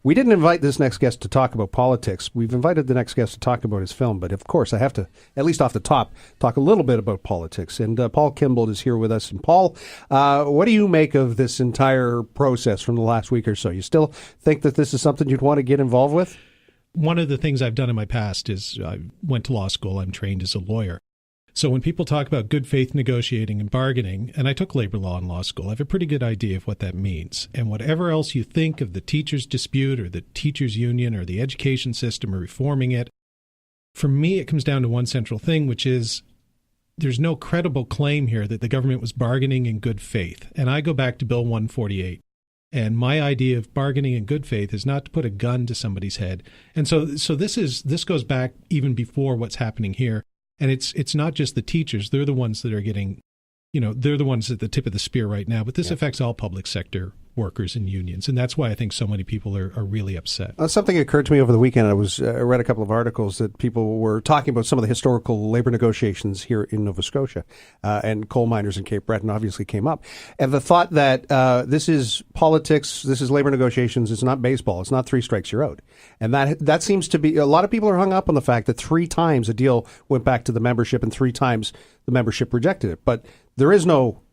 We didn't invite this next guest to talk about politics. We've invited the next guest to talk about his film, but of course I have to, at least off the top, talk a little bit about politics. And Paul Kimball is here with us. And Paul, what do you make of this entire process from the last week or so? You still think that this is something you'd want to get involved with? One of the things I've done in my past is I went to law school. I'm trained as a lawyer. So when people talk about good faith negotiating and bargaining, and I took labor law in law school, I have a pretty good idea of what that means. And whatever else you think of the teachers' dispute or the teachers' union or the education system or reforming it, for me it comes down to one central thing, which is there's no credible claim here that the government was bargaining in good faith. And I go back to Bill 148. And my idea of bargaining in good faith is not to put a gun to somebody's head. And so this goes back even before what's happening here. And it's not just the teachers. They're the ones that are getting, they're the ones at the tip of the spear right now. But this affects all public sector workers and unions. And that's why I think so many people are really upset. Something occurred to me over the weekend. I read a couple of articles that people were talking about some of the historical labor negotiations here in Nova Scotia, and coal miners in Cape Breton obviously came up. And the thought that this is politics, this is labor negotiations, it's not baseball, it's not three strikes, you're out. And that seems to be, a lot of people are hung up on the fact that 3 times a deal went back to the membership and 3 times the membership rejected it. But there is no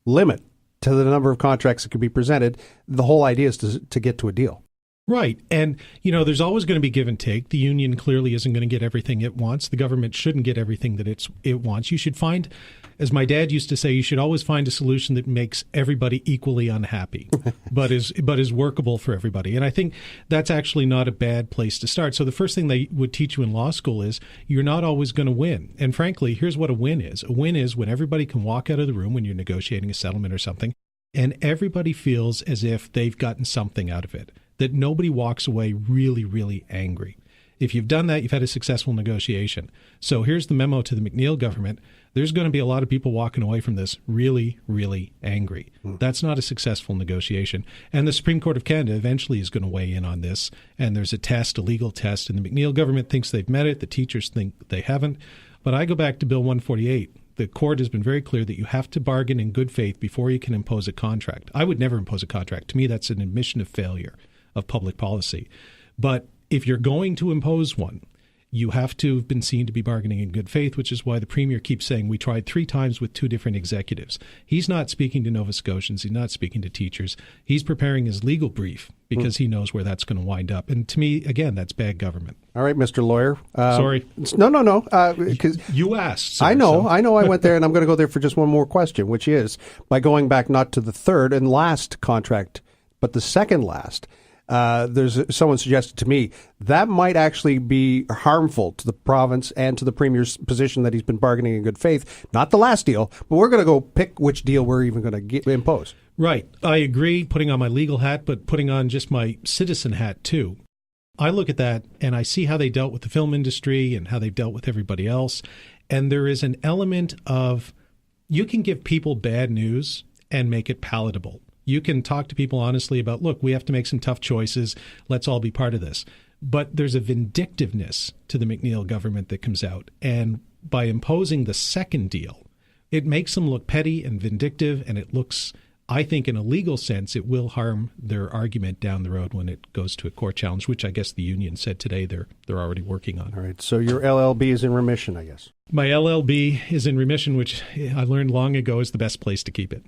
limit to the number of contracts that could be presented. The whole idea is to get to a deal. Right. And, there's always going to be give and take. The union clearly isn't going to get everything it wants. The government shouldn't get everything that it wants. You should find, as my dad used to say, you should always find a solution that makes everybody equally unhappy, but is workable for everybody. And I think that's actually not a bad place to start. So the first thing they would teach you in law school is you're not always going to win. And frankly, here's what a win is. A win is when everybody can walk out of the room when you're negotiating a settlement or something, and everybody feels as if they've gotten something out of it, that nobody walks away really, really angry. If you've done that, you've had a successful negotiation. So here's the memo to the McNeil government. There's going to be a lot of people walking away from this really, really angry. That's not a successful negotiation. And the Supreme Court of Canada eventually is going to weigh in on this. And there's a legal test, and the McNeil government thinks they've met it. The teachers think they haven't. But I go back to Bill 148. The court has been very clear that you have to bargain in good faith before you can impose a contract. I would never impose a contract. To me, that's an admission of failure of public policy. But if you're going to impose one, you have to have been seen to be bargaining in good faith, which is why the Premier keeps saying we tried 3 times with 2 different executives. He's not speaking to Nova Scotians. He's not speaking to teachers. He's preparing his legal brief because he knows where that's going to wind up. And to me, again, that's bad government. All right, Mr. Lawyer. Sorry. No. You asked. Sir, I know I went there, and I'm going to go there for just one more question, which is, by going back not to the third and last contract, but the second last, someone suggested to me that might actually be harmful to the province and to the Premier's position that he's been bargaining in good faith. Not the last deal, but we're going to go pick which deal we're even going to impose. Right. I agree, putting on my legal hat, but putting on just my citizen hat, too. I look at that, and I see how they dealt with the film industry and how they've dealt with everybody else. And there is an element of you can give people bad news and make it palatable. You can talk to people honestly about, look, we have to make some tough choices. Let's all be part of this. But there's a vindictiveness to the McNeil government that comes out. And by imposing the second deal, it makes them look petty and vindictive, and it looks, I think in a legal sense, it will harm their argument down the road when it goes to a court challenge, which I guess the union said today they're already working on. All right. So your LLB is in remission, I guess. My LLB is in remission, which I learned long ago is the best place to keep it.